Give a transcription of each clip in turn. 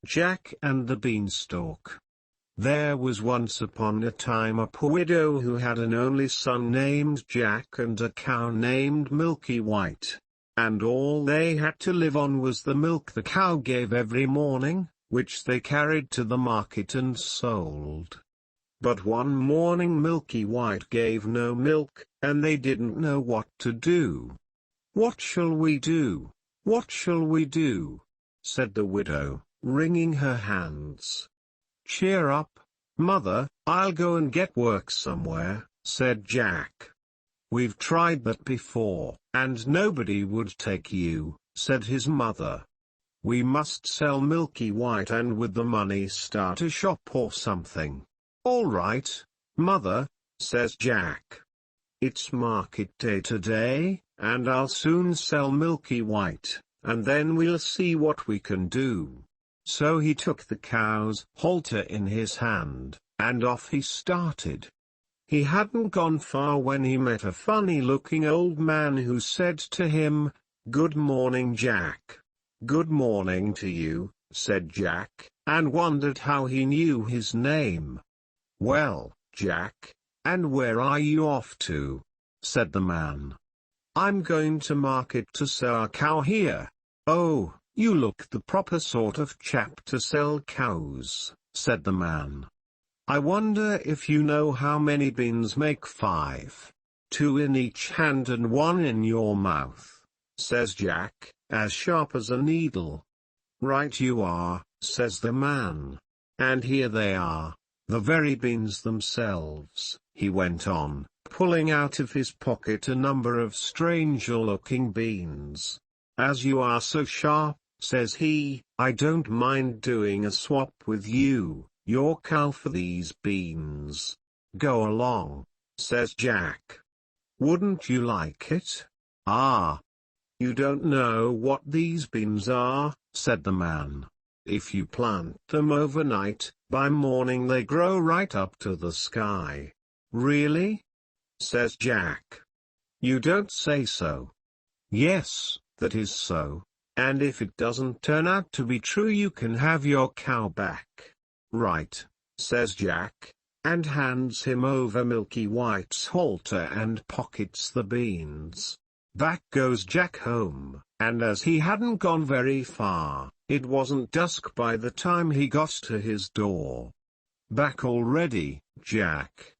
Jack and the Beanstalk. There was once upon a time a poor widow who had an only son named Jack and a cow named Milky White. And all they had to live on was the milk the cow gave every morning, which they carried to the market and sold. But one morning Milky White gave no milk, and they didn't know what to do. "What shall we do? What shall we do?" said the widow, wringing her hands. "Cheer up, mother, I'll go and get work somewhere," said Jack. "We've tried that before, and nobody would take you," said his mother. "We must sell Milky White and with the money start a shop or something." "All right, mother," says Jack. "It's market day today, and I'll soon sell Milky White, and then we'll see what we can do." So he took the cow's halter in his hand, and off he started. He hadn't gone far when he met a funny-looking old man who said to him, "Good morning, Jack." "Good morning to you," said Jack, and wondered how he knew his name. "Well, Jack, and where are you off to?" said the man. "I'm going to market to sell a cow here." "Oh, you look the proper sort of chap to sell cows," said the man. "I wonder if you know how many beans make 5? 2 in each hand and 1 in your mouth," says Jack, as sharp as a needle. "Right you are," says the man. "And here they are, the very beans themselves," he went on, pulling out of his pocket a number of stranger-looking beans. "As you are so sharp," says he, "I don't mind doing a swap with you, your cow for these beans." "Go along," says Jack. "Wouldn't you like it?" "Ah, you don't know what these beans are," said the man. "If you plant them overnight, by morning they grow right up to the sky." "Really?" says Jack. "You don't say so." "Yes, that is so, and if it doesn't turn out to be true you can have your cow back." "Right," says Jack, and hands him over Milky White's halter and pockets the beans. Back goes Jack home, and as he hadn't gone very far, it wasn't dusk by the time he got to his door. "Back already, Jack?"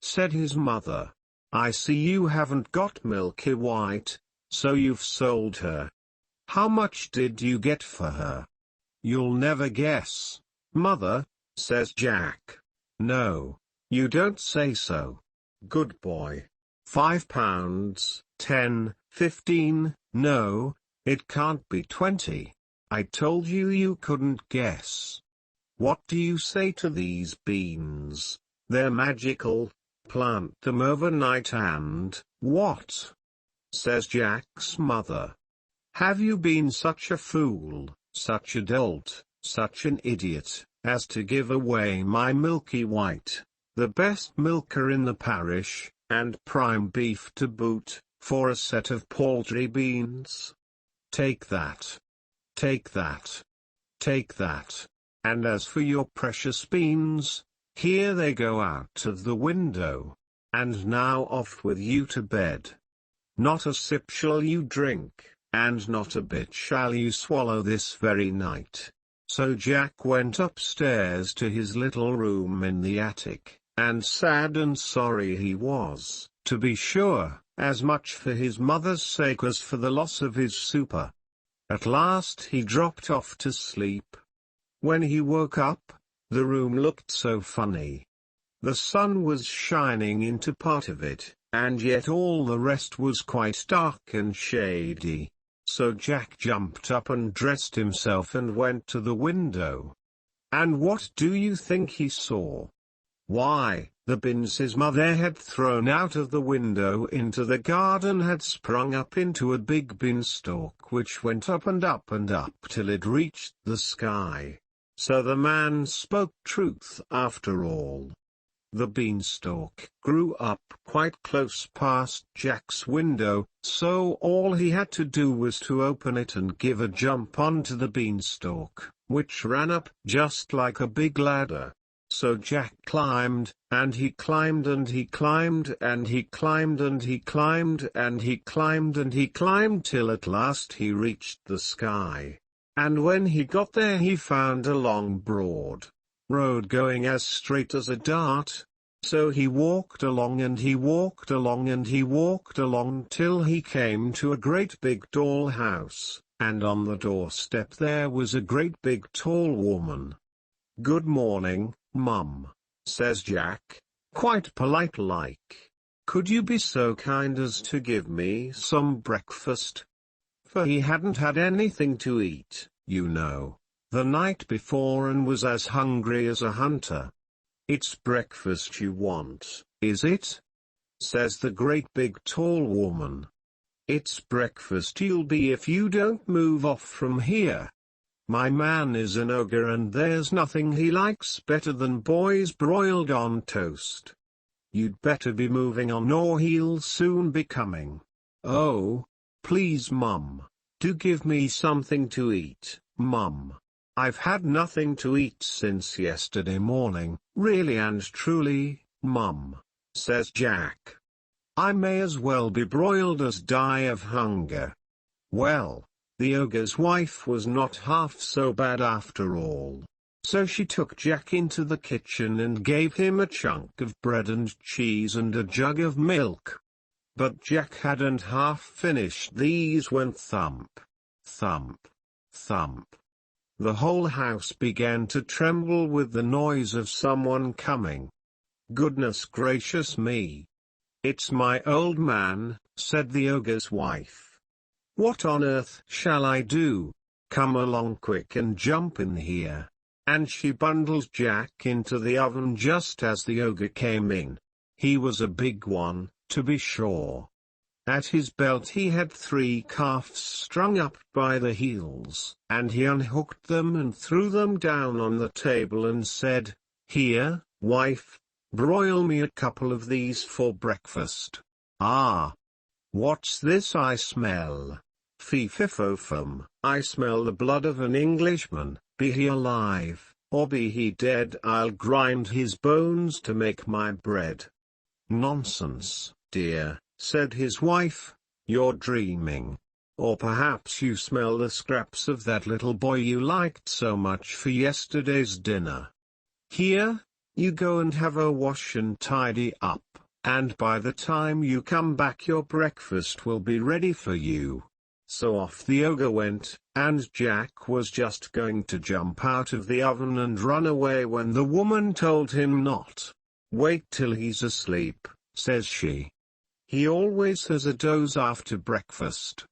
said his mother. "I see you haven't got Milky White, so you've sold her. How much did you get for her?" "You'll never guess, mother," says Jack. "No, you don't say so. Good boy. £5, 10, 15, no, it can't be 20. I told you you couldn't guess. What do you say to these beans? They're magical. Plant them overnight and—" "What?" says Jack's mother. "Have you been such a fool, such a dolt, such an idiot, as to give away my Milky White, the best milker in the parish, and prime beef to boot, for a set of paltry beans? Take that. Take that. Take that. And as for your precious beans, here they go out of the window. And now off with you to bed. Not a sip shall you drink, and not a bit shall you swallow this very night." So Jack went upstairs to his little room in the attic, and sad and sorry he was, to be sure, as much for his mother's sake as for the loss of his super. At last he dropped off to sleep. When he woke up, the room looked so funny. The sun was shining into part of it, and yet all the rest was quite dark and shady. So Jack jumped up and dressed himself and went to the window. And what do you think he saw? Why, the beans his mother had thrown out of the window into the garden had sprung up into a big beanstalk which went up and up and up till it reached the sky. So the man spoke truth after all. The beanstalk grew up quite close past Jack's window, so all he had to do was to open it and give a jump onto the beanstalk, which ran up just like a big ladder. So Jack climbed, and he climbed and he climbed and he climbed and he climbed and he climbed and he climbed till at last he reached the sky. And when he got there he found a long broad road going as straight as a dart. So he walked along and he walked along and he walked along till he came to a great big tall house, and on the doorstep there was a great big tall woman. "Good morning, Mum," says Jack, quite polite like. "Could you be so kind as to give me some breakfast?" For he hadn't had anything to eat, you know, the night before, and was as hungry as a hunter. "It's breakfast you want, is it?" says the great big tall woman. "It's breakfast you'll be if you don't move off from here. My man is an ogre and there's nothing he likes better than boys broiled on toast. You'd better be moving on or he'll soon be coming. Oh, please Mum, do give me something to eat, Mum. I've had nothing to eat since yesterday morning, really and truly, Mum," says Jack. "I may as well be broiled as die of hunger." Well, the ogre's wife was not half so bad after all. So she took Jack into the kitchen and gave him a chunk of bread and cheese and a jug of milk. But Jack hadn't half finished these when thump, thump, thump. The whole house began to tremble with the noise of someone coming. "Goodness gracious me! It's my old man," said the ogre's wife. "What on earth shall I do? Come along quick and jump in here." And she bundled Jack into the oven just as the ogre came in. He was a big one, to be sure. At his belt he had 3 calves strung up by the heels, and he unhooked them and threw them down on the table and said, "Here, wife, broil me a couple of these for breakfast." "Ah! What's this I smell? Fee-fi-fo-fum, I smell the blood of an Englishman. Be he alive, or be he dead, I'll grind his bones to make my bread." "Nonsense, dear," said his wife, "you're dreaming. Or perhaps you smell the scraps of that little boy you liked so much for yesterday's dinner. Here, you go and have a wash and tidy up, and by the time you come back your breakfast will be ready for you." So off the ogre went, and Jack was just going to jump out of the oven and run away when the woman told him not. "Wait till he's asleep," says she. "He always has a doze after breakfast."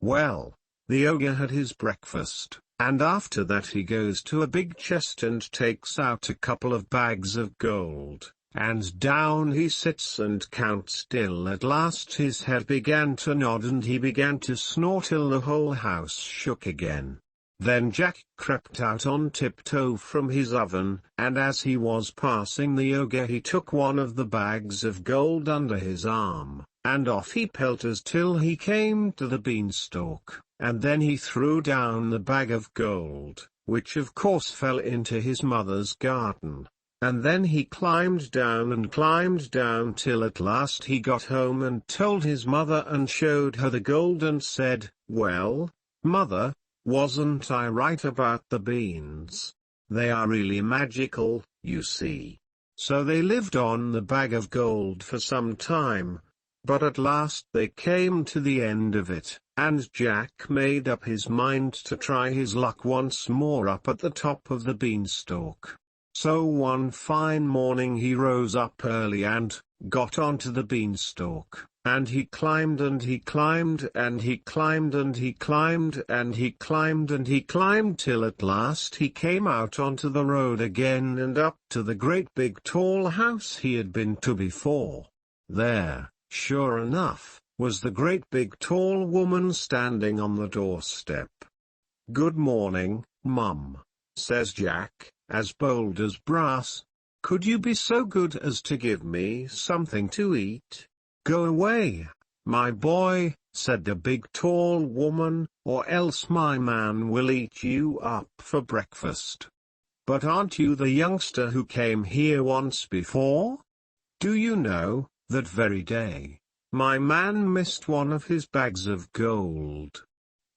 Well, the ogre had his breakfast, and after that he goes to a big chest and takes out a couple of bags of gold, and down he sits and counts till at last his head began to nod and he began to snore till the whole house shook again. Then Jack crept out on tiptoe from his oven, and as he was passing the ogre he took one of the bags of gold under his arm, and off he pelted till he came to the beanstalk, and then he threw down the bag of gold, which of course fell into his mother's garden. And then he climbed down till at last he got home and told his mother and showed her the gold and said, "Well, Mother, wasn't I right about the beans? They are really magical, you see." So they lived on the bag of gold for some time, but at last they came to the end of it, and Jack made up his mind to try his luck once more up at the top of the beanstalk. So one fine morning he rose up early and got onto the beanstalk, and he climbed and he climbed and he climbed and he climbed and he climbed and he climbed till at last he came out onto the road again and up to the great big tall house he had been to before. There, sure enough, was the great big tall woman standing on the doorstep. "Good morning, Mum," says Jack, as bold as brass. Could you be so good as to give me something to eat? Go away, my boy, said the big tall woman, or else my man will eat you up for breakfast. But aren't you the youngster who came here once before? Do you know, that very day, my man missed one of his bags of gold.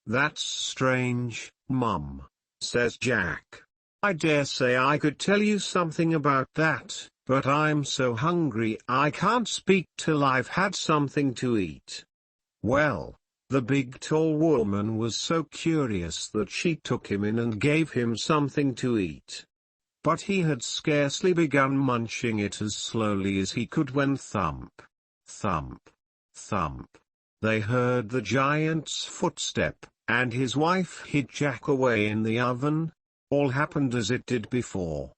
That's strange, Mum, says Jack. I dare say I could tell you something about that, but I'm so hungry I can't speak till I've had something to eat. Well, the big tall woman was so curious that she took him in and gave him something to eat. But he had scarcely begun munching it as slowly as he could when thump, thump, thump, they heard the giant's footstep, and his wife hid Jack away in the oven. All happened as it did before.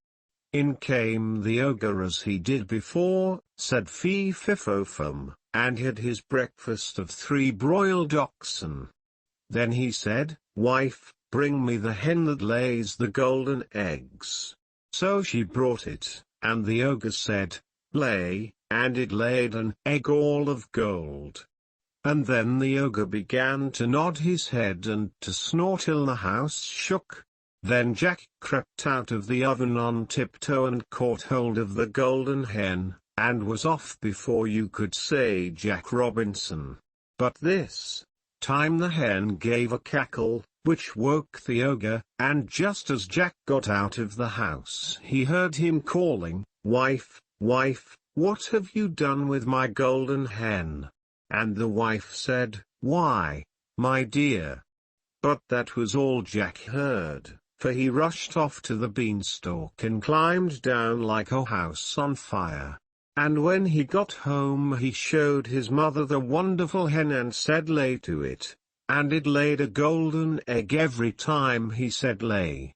In came the ogre as he did before, said Fee-fi-fo-fum, and had his breakfast of 3 broiled oxen. Then he said, Wife, bring me the hen that lays the golden eggs. So she brought it, and the ogre said, Lay, and it laid an egg all of gold. And then the ogre began to nod his head and to snore till the house shook. Then Jack crept out of the oven on tiptoe and caught hold of the golden hen, and was off before you could say Jack Robinson. But this time the hen gave a cackle, which woke the ogre, and just as Jack got out of the house he heard him calling, Wife, wife, what have you done with my golden hen? And the wife said, Why, my dear. But that was all Jack heard, for he rushed off to the beanstalk and climbed down like a house on fire. And when he got home he showed his mother the wonderful hen and said lay to it, and it laid a golden egg every time he said lay.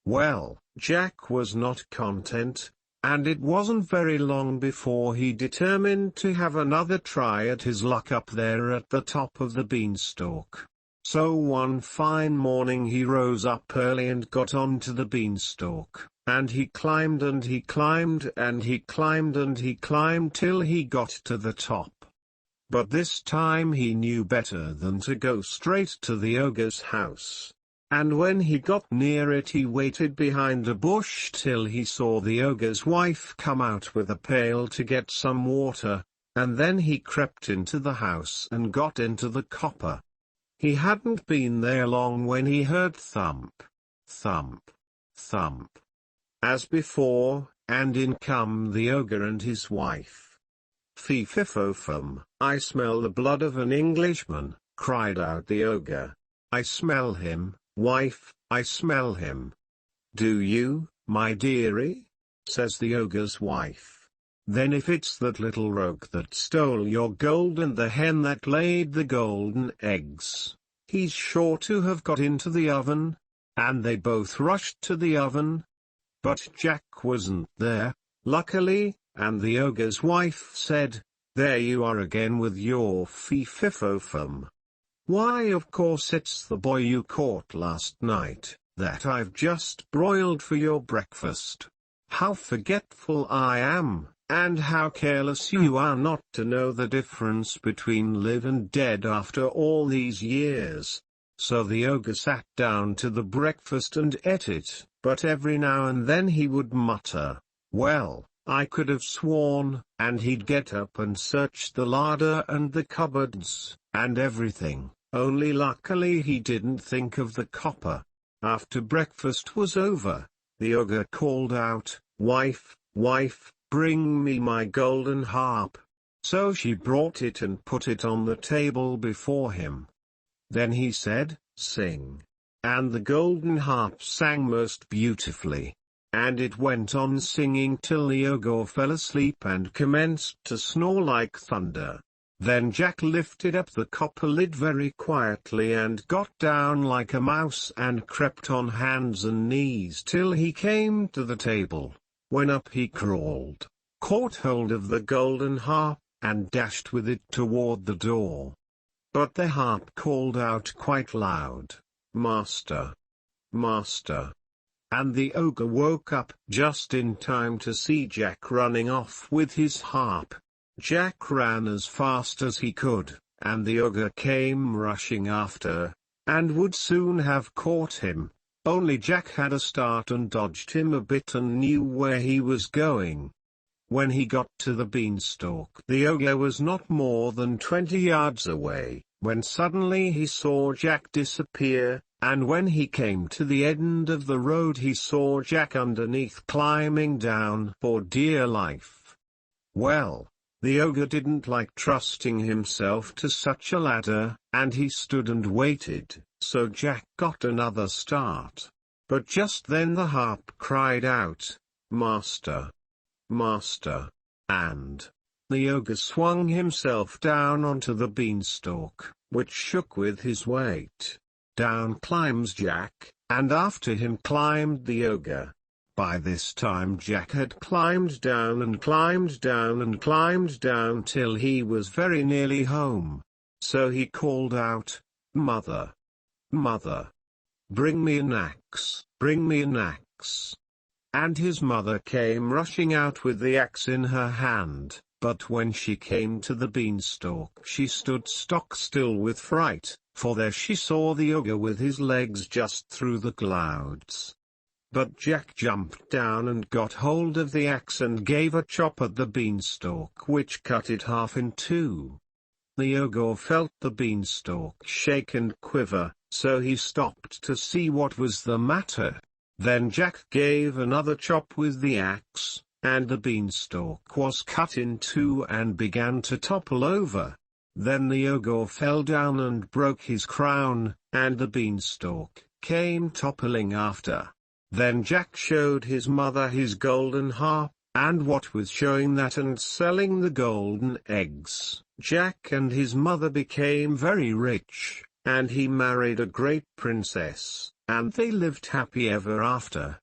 Well, Jack was not content, and it wasn't very long before he determined to have another try at his luck up there at the top of the beanstalk. So one fine morning he rose up early and got onto the beanstalk, and he climbed and he climbed and he climbed and he climbed till he got to the top. But this time he knew better than to go straight to the ogre's house. And when he got near it he waited behind a bush till he saw the ogre's wife come out with a pail to get some water, and then he crept into the house and got into the copper. He hadn't been there long when he heard thump, thump, thump, as before, and in come the ogre and his wife. Fee-fi-fo-fum, I smell the blood of an Englishman, cried out the ogre. I smell him, wife, I smell him. Do you, my dearie? Says the ogre's wife. Then if it's that little rogue that stole your gold and the hen that laid the golden eggs, he's sure to have got into the oven. And they both rushed to the oven. But Jack wasn't there, luckily, and the ogre's wife said, There you are again with your fee-fi-fo-fum. Why, of course it's the boy you caught last night, that I've just broiled for your breakfast. How forgetful I am, and how careless you are not to know the difference between live and dead after all these years. So the ogre sat down to the breakfast and ate it, but every now and then he would mutter, Well, I could have sworn, and he'd get up and search the larder and the cupboards, and everything, only luckily he didn't think of the copper. After breakfast was over, the ogre called out, Wife, wife, bring me my golden harp. So she brought it and put it on the table before him. Then he said, Sing. And the golden harp sang most beautifully. And it went on singing till the ogre fell asleep and commenced to snore like thunder. Then Jack lifted up the copper lid very quietly and got down like a mouse and crept on hands and knees till he came to the table, when up he crawled, caught hold of the golden harp, and dashed with it toward the door. But the harp called out quite loud, Master! Master! and the ogre woke up just in time to see Jack running off with his harp. Jack ran as fast as he could, and the ogre came rushing after, and would soon have caught him, only Jack had a start and dodged him a bit and knew where he was going. When he got to the beanstalk, the ogre was not more than 20 yards away, when suddenly he saw Jack disappear, and when he came to the end of the road he saw Jack underneath climbing down for dear life. Well, the ogre didn't like trusting himself to such a ladder, and he stood and waited, so Jack got another start. But just then the harp cried out, "Master! Master!" and the ogre swung himself down onto the beanstalk, which shook with his weight. Down climbs Jack, and after him climbed the ogre. By this time Jack had climbed down and climbed down and climbed down till he was very nearly home. So he called out, "Mother! Mother! Bring me an axe, bring me an axe!" And his mother came rushing out with the axe in her hand, but when she came to the beanstalk she stood stock still with fright, for there she saw the ogre with his legs just through the clouds. But Jack jumped down and got hold of the axe and gave a chop at the beanstalk which cut it half in two. The ogre felt the beanstalk shake and quiver, so he stopped to see what was the matter. Then Jack gave another chop with the axe, and the beanstalk was cut in two and began to topple over. Then the ogre fell down and broke his crown, and the beanstalk came toppling after. Then Jack showed his mother his golden harp, and what with showing that and selling the golden eggs, Jack and his mother became very rich, and he married a great princess, and they lived happy ever after.